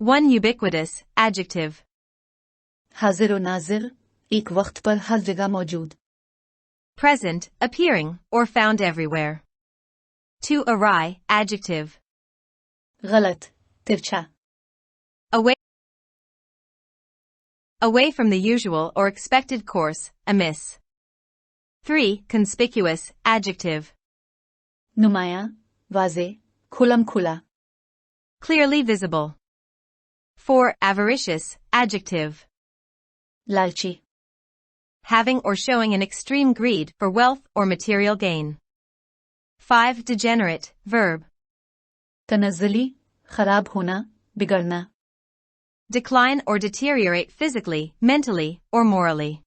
1 ubiquitous, adjective. हाजिर व नाजिर, एक वक्त पर हर जगह मौजूद. Present, appearing, or found everywhere. 2 awry, adjective. गलत, तिरछा. Away from the usual or expected course, amiss. 3 conspicuous, adjective. नुमाया, वाजे, खुलम खुला. Clearly visible. 4 avaricious, adjective. लालची. Having or showing an extreme greed for wealth or material gain. 5 degenerate, verb. तनज़्ज़ुली, खराब होना, बिगड़ना. Decline or deteriorate physically, mentally, or morally.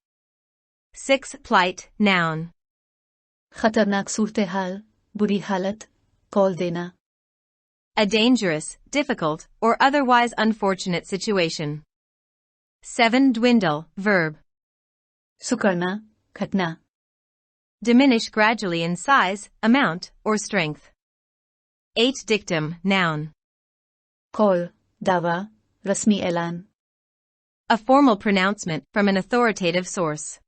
6 plight, noun. खतरनाक सूरत हाल, बुरी हालत, कॉल देना. A dangerous, difficult, or otherwise unfortunate situation. 7 dwindle, verb. सुकड़ना, घटना. Diminish gradually in size, amount, or strength. 8 dictum, noun. Call, दावा, रस्मी ऐलान. A formal pronouncement from an authoritative source.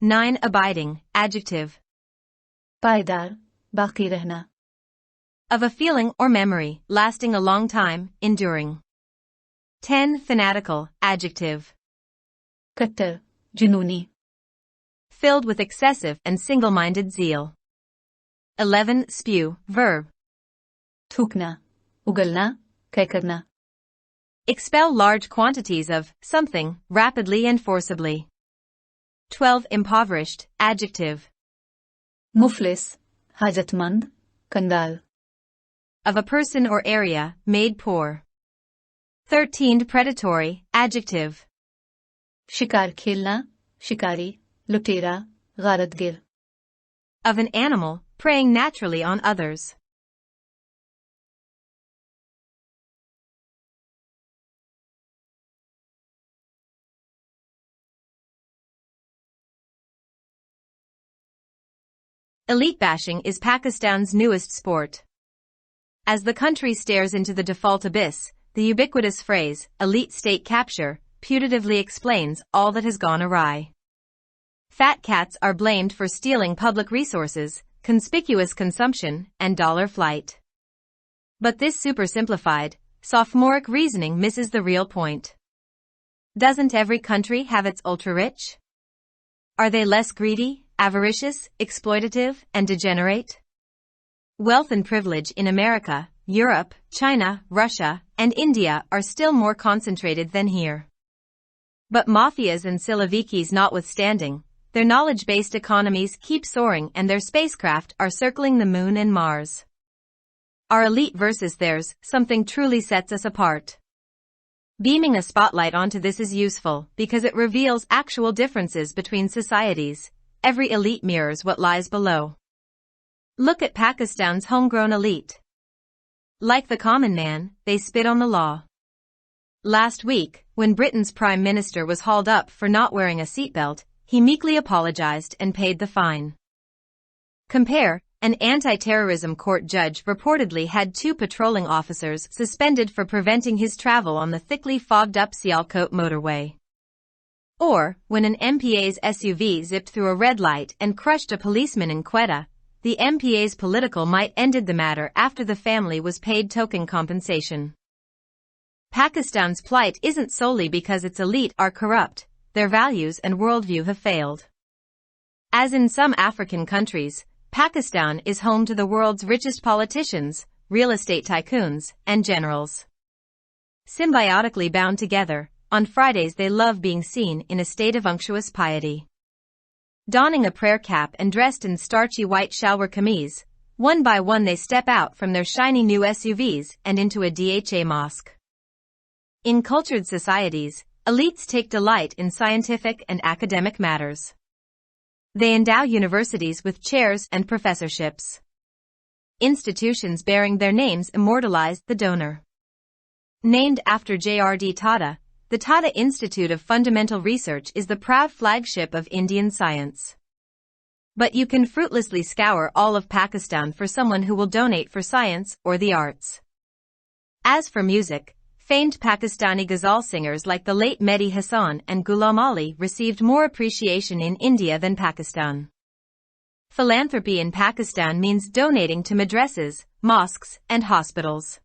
9 abiding, adjective. पायदार, बाकी रहना. Of a feeling or memory, lasting a long time, enduring. 10 fanatical, adjective. कट्टर, जुनूनी. Filled with excessive and single-minded zeal. 11 spew, verb. थूकना, उगलना, कह करना. Expel large quantities of something, rapidly and forcibly. 12 impoverished, adjective. मुफलिस, हाजतमंद, कंगाल. Of a person or area, made poor. 13 predatory, adjective. शिकार खेलना, शिकारी, लुटेरा, गारतगिर. Of an animal, preying naturally on others. Elite bashing is Pakistan's newest sport. As the country stares into the default abyss, the ubiquitous phrase, elite state capture, putatively explains all that has gone awry. Fat cats are blamed for stealing public resources, conspicuous consumption, and dollar flight. But this supersimplified, sophomoric reasoning misses the real point. Doesn't every country have its ultra-rich? Are they less greedy, avaricious, exploitative, and degenerate? Wealth and privilege in America, Europe, China, Russia, and India are still more concentrated than here. But mafias and silavikis notwithstanding, their knowledge-based economies keep soaring and their spacecraft are circling the moon and Mars. Our elite versus theirs, something truly sets us apart. Beaming a spotlight onto this is useful because it reveals actual differences between societies. Every elite mirrors what lies below. Look at Pakistan's homegrown elite. Like the common man, they spit on the law. Last week, when Britain's Prime Minister was hauled up for not wearing a seatbelt, he meekly apologized and paid the fine. Compare, an anti-terrorism court judge reportedly had 2 patrolling officers suspended for preventing his travel on the thickly fogged-up Sialkot motorway. Or, when an MPA's SUV zipped through a red light and crushed a policeman in Quetta, the MPA's political might ended the matter after the family was paid token compensation. Pakistan's plight isn't solely because its elite are corrupt, their values and worldview have failed. As in some African countries, Pakistan is home to the world's richest politicians, real estate tycoons, and generals. Symbiotically bound together, on Fridays they love being seen in a state of unctuous piety. Donning a prayer cap and dressed in starchy white shalwar kameez, one by one they step out from their shiny new SUVs and into a DHA mosque. In cultured societies, elites take delight in scientific and academic matters. They endow universities with chairs and professorships. Institutions bearing their names immortalize the donor. Named after J.R.D. Tata, the Tata Institute of Fundamental Research is the proud flagship of Indian science. But you can fruitlessly scour all of Pakistan for someone who will donate for science or the arts. As for music, Famed Pakistani ghazal singers like the late Mehdi Hasan and Ghulam Ali received more appreciation in India than Pakistan. Philanthropy in Pakistan means donating to madrasas, mosques, and hospitals.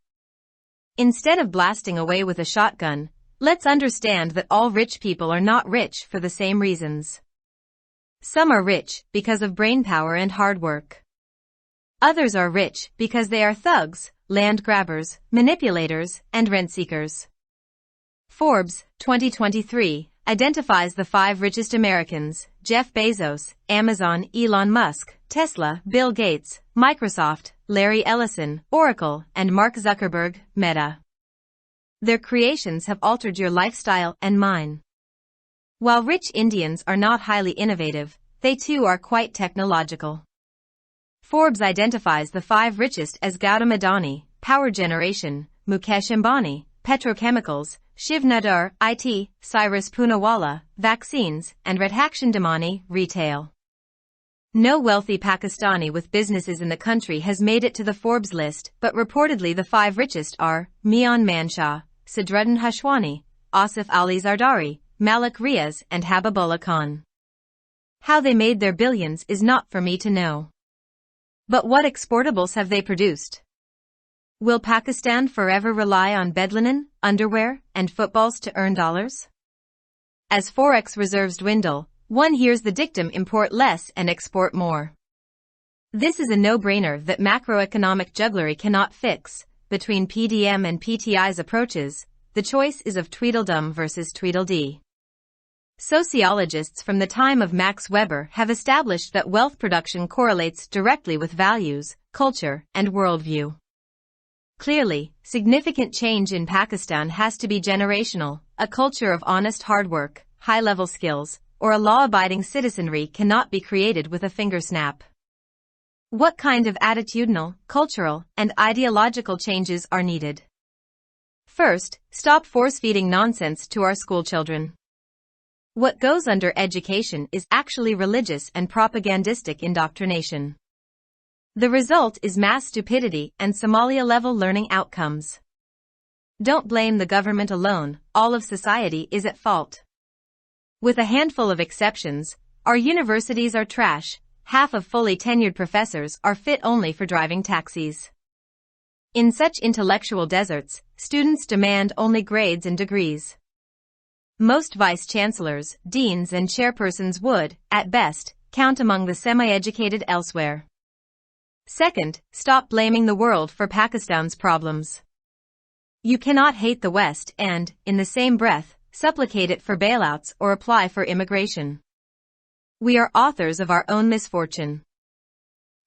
Instead of blasting away with a shotgun, let's understand that all rich people are not rich for the same reasons. Some are rich because of brainpower and hard work. Others are rich because they are thugs, land grabbers, manipulators, and rent seekers. Forbes, 2023, identifies the 5 richest Americans: Jeff Bezos, Amazon, Elon Musk, Tesla, Bill Gates, Microsoft, Larry Ellison, Oracle, and Mark Zuckerberg, Meta. Their creations have altered your lifestyle and mine. While rich Indians are not highly innovative, they too are quite technological. Forbes identifies the 5 richest as Gautam Adani, power generation; Mukesh Ambani, petrochemicals; Shiv Nadar, IT; Cyrus Poonawalla, vaccines; and Radhakshan Damani, retail. No wealthy Pakistani with businesses in the country has made it to the Forbes list, but reportedly the 5 richest are Mian Manshah, Sadruddin Hashwani, Asif Ali Zardari, Malik Riaz, and Habibullah Khan. How they made their billions is not for me to know. But what exportables have they produced? Will Pakistan forever rely on bedlinen, underwear, and footballs to earn dollars? As forex reserves dwindle, one hears the dictum import less and export more. This is a no-brainer that macroeconomic jugglery cannot fix. Between PDM and PTI's approaches, the choice is of Tweedledum versus Tweedledee. Sociologists from the time of Max Weber have established that wealth production correlates directly with values, culture, and worldview. Clearly, significant change in Pakistan has to be generational. A culture of honest hard work, high-level skills, or a law-abiding citizenry cannot be created with a finger snap. What kind of attitudinal, cultural, and ideological changes are needed? First, stop force-feeding nonsense to our schoolchildren. What goes under education is actually religious and propagandistic indoctrination. The result is mass stupidity and Somalia-level learning outcomes. Don't blame the government alone, all of society is at fault. With a handful of exceptions, our universities are trash. Half of fully tenured professors are fit only for driving taxis. In such intellectual deserts, students demand only grades and degrees. Most vice-chancellors, deans and chairpersons would, at best, count among the semi-educated elsewhere. Second, stop blaming the world for Pakistan's problems. You cannot hate the West and, in the same breath, supplicate it for bailouts or apply for immigration. We are authors of our own misfortune.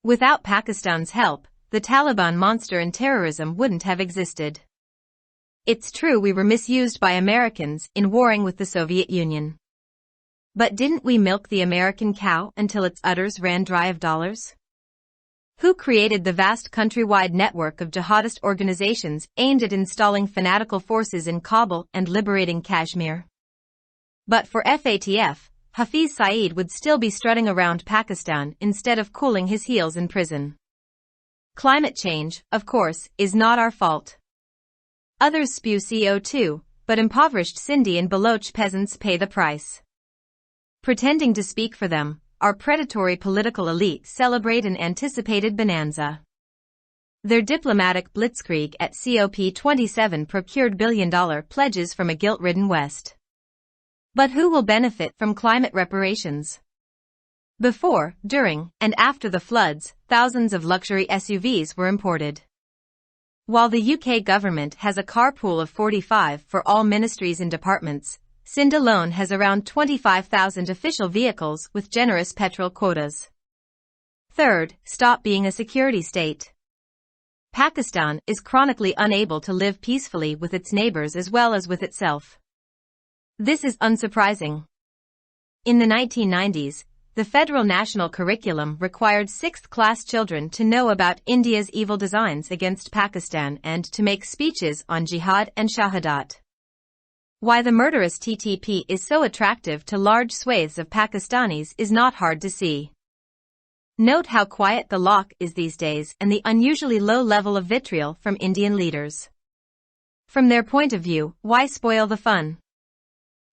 Without Pakistan's help, the Taliban monster and terrorism wouldn't have existed. It's true we were misused by Americans in warring with the Soviet Union. But didn't we milk the American cow until its udders ran dry of dollars? Who created the vast countrywide network of jihadist organizations aimed at installing fanatical forces in Kabul and liberating Kashmir? But for FATF, Hafiz Saeed would still be strutting around Pakistan instead of cooling his heels in prison. Climate change, of course, is not our fault. Others spew CO2, but impoverished Sindhi and Baloch peasants pay the price. Pretending to speak for them, our predatory political elite celebrate an anticipated bonanza. Their diplomatic blitzkrieg at COP27 procured billion-dollar pledges from a guilt-ridden West. But who will benefit from climate reparations? Before, during, and after the floods, thousands of luxury SUVs were imported. While the UK government has a car pool of 45 for all ministries and departments, Sindh alone has around 25,000 official vehicles with generous petrol quotas. Third, stop being a security state. Pakistan is chronically unable to live peacefully with its neighbors as well as with itself. This is unsurprising. In the 1990s, the federal national curriculum required 6th-class children to know about India's evil designs against Pakistan and to make speeches on jihad and shahadat. Why the murderous TTP is so attractive to large swathes of Pakistanis is not hard to see. Note how quiet the loch is these days and the unusually low level of vitriol from Indian leaders. From their point of view, why spoil the fun?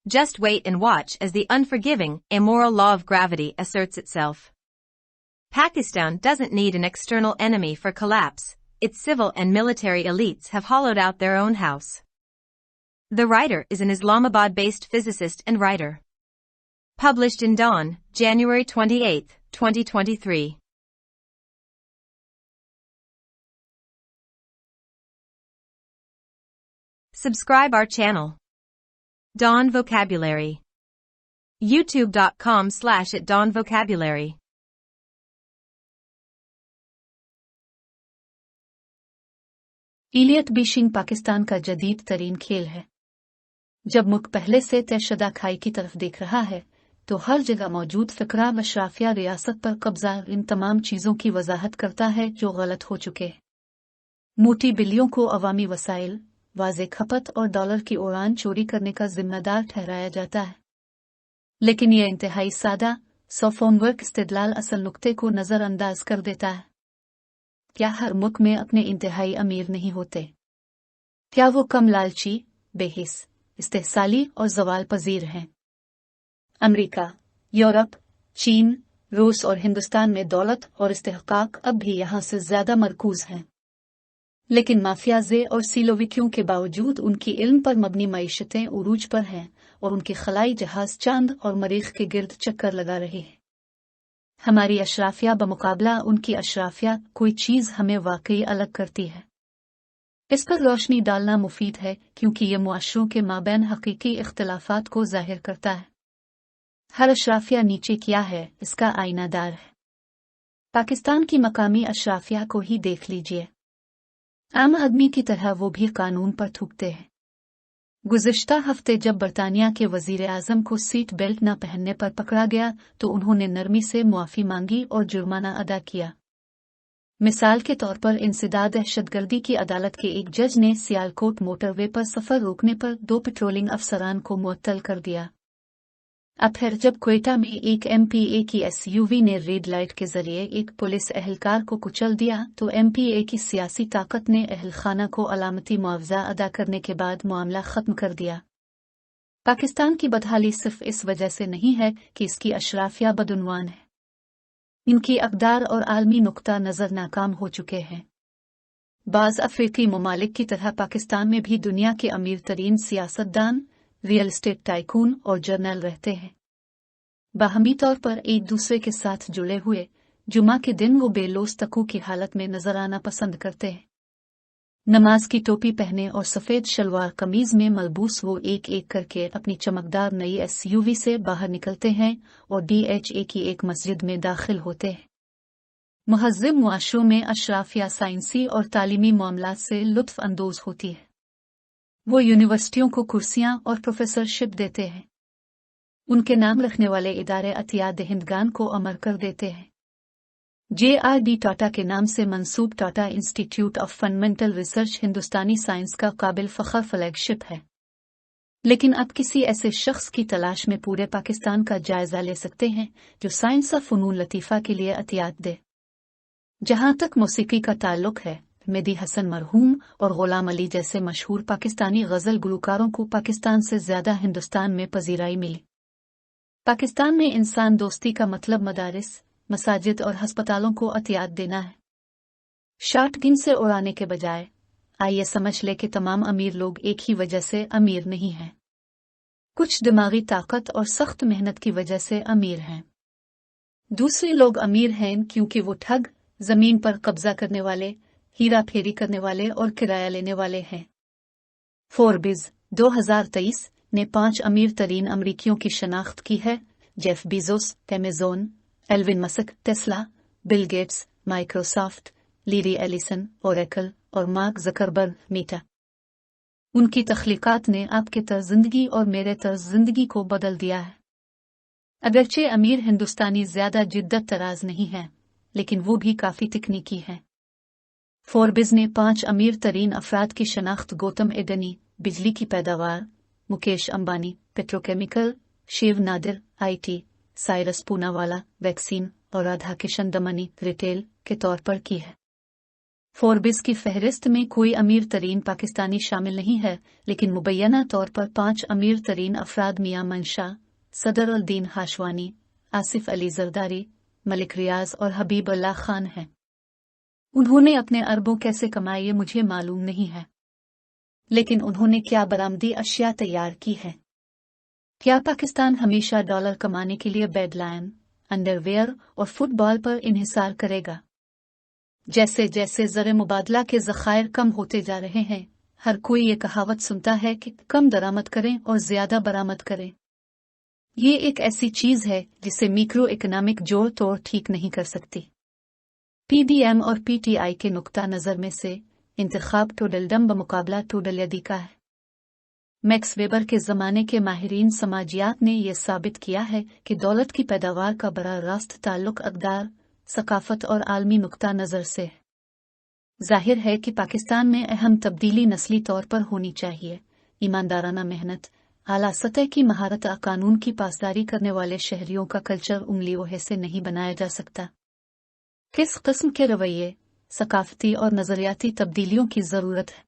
Just wait and watch as the unforgiving, immoral law of gravity asserts itself. Pakistan doesn't need an external enemy for collapse. Its civil and military elites have hollowed out their own house. The writer is an Islamabad-based physicist and writer. Published in Dawn, January 28, 2023. Subscribe our channel. Dawn Vocabulary. youtube.com/@dawnvocabulary. इलियट बिशिंग पाकिस्तान का जदीद तरीन खेल है। जब मुल्क पहले से तयशुदा खाई की तरफ देख रहा है तो हर जगह मौजूद फिक्रा अशराफिया रियासत पर कब्जा इन तमाम चीज़ों की वजाहत करता है जो गलत हो चुके। मोटी बिल्लियों को अवामी वसाइल, वाज़े खपत और डॉलर की उड़ान चोरी करने का जिम्मेदार ठहराया जाता है। लेकिन यह इंतहाई सादा सोफोमोरिक इस्तेदलाल असल नुक्ते को नज़रअंदाज कर देता है। क्या हर मुल्क में अपने इंतहाई अमीर नहीं होते? क्या वो कम लालची, बेहिस, इस्तेहसाली और ज़वाल पजीर हैं? अमेरिका, यूरोप, चीन, रूस और हिंदुस्तान में दौलत और इस्तेहकाक अब भी यहाँ से ज़्यादा मरकूज हैं। लेकिन माफियाजे और सिलोविकियों के बावजूद उनकी इल्म पर मबनी मईशतें उरूज पर हैं और उनके खलाई जहाज चांद और मरीख के गिर्द चक्कर लगा रहे हैं। हमारी अशराफिया बमुकाबला उनकी अशराफिया कोई चीज़ हमें वाकई अलग करती है। इस पर रोशनी डालना मुफीद है क्योंकि ये मुआशरों के माबैन हकीकी इख्तिलाफात को जाहिर करता है। हर अशराफिया नीचे क्या है इसका आईनादार है। पाकिस्तान की मकामी अशराफिया को ही देख लीजिए। आम आदमी की तरह वो भी कानून पर थूकते हैं। गुज़िश्ता हफ्ते जब बरतानिया के वज़ीर आज़म को सीट बेल्ट न पहनने पर पकड़ा गया तो उन्होंने नरमी से मुआफ़ी मांगी और जुर्माना अदा किया। मिसाल के तौर पर इंसदाद दहशतगर्दी की अदालत के एक जज ने सियालकोट मोटरवे पर सफ़र रोकने पर 2 पेट्रोलिंग अफसरान को मुअत्तल कर दिया। अब फिर जब क्वेटा में एक MPA की SUV ने रेड लाइट के जरिए एक पुलिस एहलकार को कुचल दिया तो MPA की सियासी ताकत ने अहलखाना को अलामती मुआवजा अदा करने के बाद मामला ख़त्म कर दिया। पाकिस्तान की बदहाली सिर्फ इस वजह से नहीं है कि इसकी अशराफिया बदउनवान है। इनकी अक़दार और आलमी नुक्ता नज़र नाकाम हो चुके हैं। बाज़ अफ्रीकी ममालिक की तरह पाकिस्तान में भी दुनिया के अमीर तरीन सियासतदान, रियल एस्टेट टाइकून और जर्नल रहते हैं। बाहमी तौर पर एक दूसरे के साथ जुड़े हुए, जुमा के दिन वो बेलोस तकू की हालत में नजर आना पसंद करते हैं। नमाज की टोपी पहने और सफ़ेद शलवार कमीज में मलबूस वो एक एक करके अपनी चमकदार नई SUV से बाहर निकलते हैं और DHA की एक मस्जिद में दाखिल होते हैं। मुहज़्ज़िब मुआशरों में अशराफिया साइंसी और तालीमी मामलात से लुत्फ़ अंदोज़ होती है। वो यूनिवर्सिटियों को कुर्सियां और प्रोफेसरशिप देते हैं। उनके नाम रखने वाले इदारे अतिया दहिंदगान को अमर कर देते हैं। JRD टाटा के नाम से मंसूब Tata Institute of Fundamental Research हिंदुस्तानी साइंस का काबिल फ़ख्र फ्लैगशिप है। लेकिन अब किसी ऐसे शख्स की तलाश में पूरे पाकिस्तान का जायजा ले सकते हैं जो साइंस और फ़नून लतीफ़ा के लिए अतियात दे। जहाँ तक मौसीकी का ताल्लुक है, मेहदी हसन मरहूम और गुलाम अली जैसे मशहूर पाकिस्तानी गज़ल गुलकारों को पाकिस्तान से ज़्यादा हिंदुस्तान में पजीराई मिली। पाकिस्तान में इंसान दोस्ती का मतलब मदारिस, मसाजिद और हस्पतालों को अतियात देना है। शॉटगन से उड़ाने के बजाय आइए समझ ले कि तमाम अमीर लोग एक ही वजह से अमीर नहीं हैं। कुछ दिमागी ताकत और सख्त मेहनत की वजह से अमीर हैं। दूसरे लोग अमीर हैं क्योंकि वो ठग, जमीन पर कब्जा करने वाले, हीरा फेरी करने वाले और किराया लेने वाले हैं। फोर्ब्स 2023 ने 5 अमीर तरीन अमरीकियों की शनाख्त की है। Jeff Bezos, Amazon, Elon Musk, Tesla, Bill Gates, Microsoft, Larry Ellison, Oracle और मार्क ज़करबर्ग, मीटा। उनकी तख्लीकात ने आपके तर्ज ज़िंदगी और मेरे तर्ज ज़िंदगी को बदल दिया है। अगरचे अमीर हिंदुस्तानी ज़्यादा जिद्दत तराज नहीं है, लेकिन वो भी काफ़ी तकनीकी हैं। फोर्ब्स ने 5 अमीर तरीन अफराद की शनाख्त गौतम एडनी, बिजली की पैदावार, Mukesh Ambani, petrochemical, Shiv Nadar, IT, Cyrus Poonawalla, vaccine और राधा किशन दमनी, रिटेल के तौर पर की है। फोर्ब्स की फहरिस्त में कोई अमीर तरीन पाकिस्तानी शामिल नहीं है, लेकिन मुबैना तौर पर 5 अमीर तरीन अफराद मियां मंशा, सदर उल दीन हाशवानी, आसिफ अली जरदारी, मलिक रियाज और हबीब अल्लाह खान हैं। उन्होंने अपने अरबों कैसे कमाए ये मुझे मालूम नहीं है, लेकिन उन्होंने क्या बरामदी अशिया तैयार की है? क्या पाकिस्तान हमेशा डॉलर कमाने के लिए बेडलाइन, अंडरवेयर और फुटबॉल पर इन्हिसार करेगा? जैसे जैसे ज़र मुबादला के ज़खायर कम होते जा रहे हैं, हर कोई ये कहावत सुनता है कि कम दरामद करें और ज़्यादा बरामद करें। ये एक ऐसी चीज़ है जिसे मैक्रो इकोनॉमिक जोड़ तोड़ ठीक नहीं कर सकती। पीडीएम और पीटीआई के नुक्ता नज़र में से इंतखाब टोडलडम बमुकाबला टोडल का है। मैक्स वेबर के ज़माने के माहिरीन समाजियात ने यह साबित किया है कि दौलत की पैदावार का बड़ा रास्त ताल्लुक अक़दार, सकाफत और आलमी नुक्ता नज़र से है। जाहिर है कि पाकिस्तान में अहम तब्दीली नस्ली तौर पर होनी चाहिए। ईमानदाराना मेहनत, आला सतह की महारत, कानून की पासदारी करने वाले शहरियों का कल्चर उंगली ओहे से नहीं बनाया जा सकता। किस किस्म के रवैये, सकाफती और नज़रियाती तब्दीलियों की ज़रूरत है?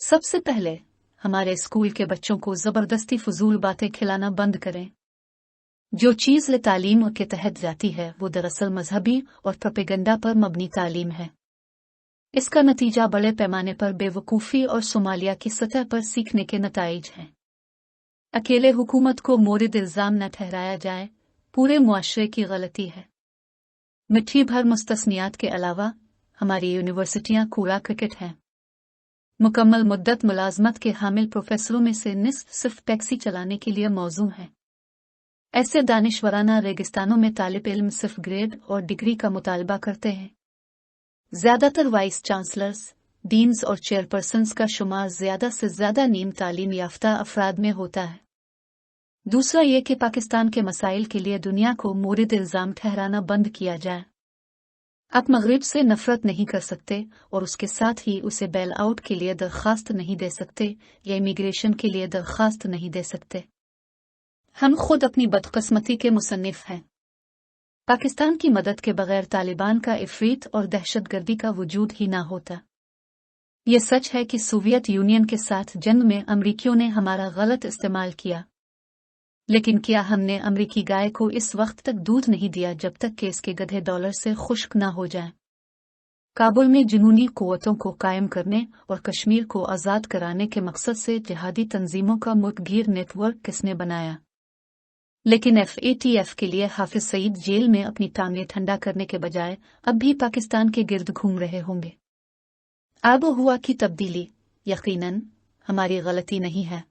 सबसे पहले हमारे स्कूल के बच्चों को ज़बरदस्ती फजूल बातें खिलाना बंद करें। जो चीज़ तालीम के तहत जाती है वो दरअसल मजहबी और प्रोपेगेंडा पर मबनी तालीम है। इसका नतीजा बड़े पैमाने पर बेवकूफ़ी और सोमालिया की सतह पर सीखने के नताइज हैं। अकेले हुकूमत को मोरिद इल्ज़ाम न ठहराया जाए, पूरे मुआशरे की गलती है। मिट्टी भर मुस्तस्नियात के अलावा हमारी यूनिवर्सिटियां कूड़ा क्रिकेट हैं। मुकम्मल मुद्दत मुलाजमत के हामिल प्रोफेसरों में से निस्फ सिर्फ टैक्सी चलाने के लिए मौजूद हैं। ऐसे दानिशवराना रेगिस्तानों में तालिब इल्म सिर्फ ग्रेड और डिग्री का मुतालबा करते हैं। ज़्यादातर वाइस चांसलर्स, डीन्स और चेयरपर्सन्स का शुमार ज़्यादा से ज़्यादा नीम तालीम याफ्ता अफराद में होता है। दूसरा ये कि पाकिस्तान के मसाइल के लिए दुनिया को मोरिद इल्ज़ाम ठहराना बंद किया जाए। आप मगरिब से नफरत नहीं कर सकते और उसके साथ ही उसे बेल आउट के लिए दरख्वास्त नहीं दे सकते या इमिग्रेशन के लिए दरख्वास्त नहीं दे सकते। हम खुद अपनी बदकिस्मती के मुसन्निफ हैं। पाकिस्तान की मदद के बगैर तालिबान का इफरीत और दहशतगर्दी का वजूद ही ना होता। ये सच है कि सोवियत यूनियन के साथ जंग में अमरीकियों ने हमारा गलत इस्तेमाल किया, लेकिन क्या हमने अमरीकी गाय को इस वक्त तक दूध नहीं दिया जब तक कि इसके गधे डॉलर से खुश्क ना हो जाएं? काबुल में जुनूनी कुव्वतों को कायम करने और कश्मीर को आज़ाद कराने के मकसद से जिहादी तंजीमों का मुठभेड़ नेटवर्क किसने बनाया? लेकिन FATF के लिए हाफिज सईद जेल में अपनी टांगें ठंडा करने के बजाय अब भी पाकिस्तान के गिर्द घूम रहे होंगे। आबोहवा की तब्दीली यकीनन हमारी गलती नहीं है।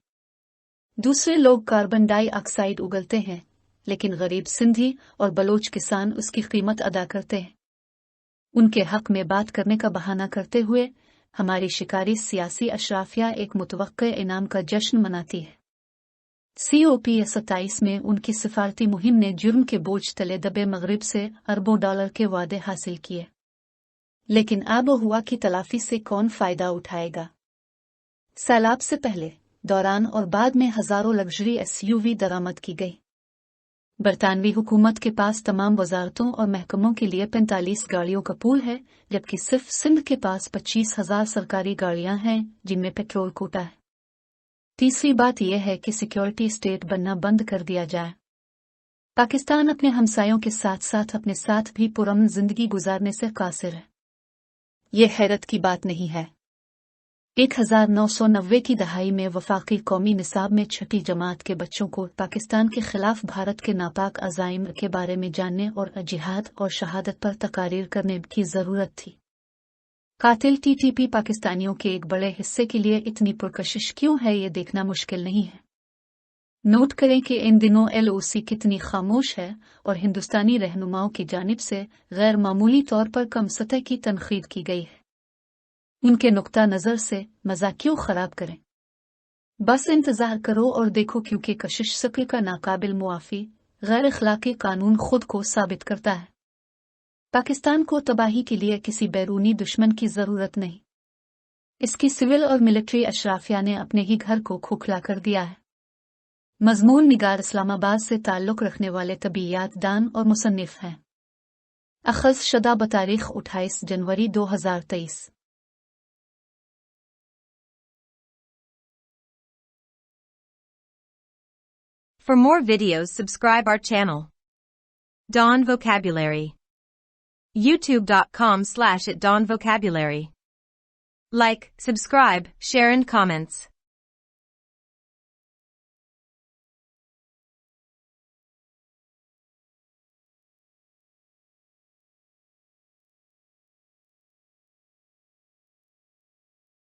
दूसरे लोग कार्बन डाइऑक्साइड उगलते हैं, लेकिन गरीब सिंधी और बलोच किसान उसकी कीमत अदा करते हैं। उनके हक में बात करने का बहाना करते हुए हमारी शिकारी सियासी अशराफिया एक मुतवक्के इनाम का जश्न मनाती है। COP27 में उनकी सिफारती मुहिम ने जुर्म के बोझ तले दबे मगरिब से अरबों डॉलर के वादे हासिल किए, लेकिन आबोहवा की तलाफी से कौन फायदा उठाएगा? सैलाब से पहले, दौरान और बाद में हजारों लग्जरी SUV दरामद की गई। बरतानवी हुकूमत के पास तमाम वजारतों और महकमों के लिए 45 गाड़ियों का पूल है, जबकि सिर्फ सिंध के पास 25,000 सरकारी गाड़ियां हैं जिनमें पेट्रोल कोटा है। तीसरी बात यह है कि सिक्योरिटी स्टेट बनना बंद कर दिया जाए। पाकिस्तान अपने हमसायों के साथ साथ अपने साथ भी पुरअमन जिंदगी गुजारने से कासिर है। यह हैरत की बात नहीं है। 1990 की दहाई में वफाकी कौमी निसाब में छठी जमात के बच्चों को पाकिस्तान के खिलाफ भारत के नापाक अज़ाइम के बारे में जानने और जिहाद और शहादत पर तकारीर करने की ज़रूरत थी। कातिल TTP पाकिस्तानियों के एक बड़े हिस्से के लिए इतनी पुरकशिश क्यों है, ये देखना मुश्किल नहीं है। नोट करें कि इन दिनों LOC कितनी खामोश है और हिंदुस्तानी रहनुमाओं की जानिब से गैर मामूली तौर पर कम सतह की तनखीद की गई है। उनके नुक्ता नज़र से मज़ाक क्यों खराब करें? बस इंतज़ार करो और देखो, क्योंकि कशिश शक्ल का नाकाबिल मुआफ़ी गैर अखलाकी कानून खुद को साबित करता है। पाकिस्तान को तबाही के लिए किसी बैरूनी दुश्मन की ज़रूरत नहीं। इसकी सिविल और मिलिट्री अशराफिया ने अपने ही घर को खोखला कर दिया है। मज़मून निगार इस्लामाबाद से ताल्लुक़ रखने वाले तबीयात दान और मुसन्निफ़ हैं। अखज़ शदा बतारीख 28 जनवरी 2023। For more videos, subscribe our channel. Dawn Vocabulary. YouTube.com/@dawnvocabulary. Like, subscribe, share and comments.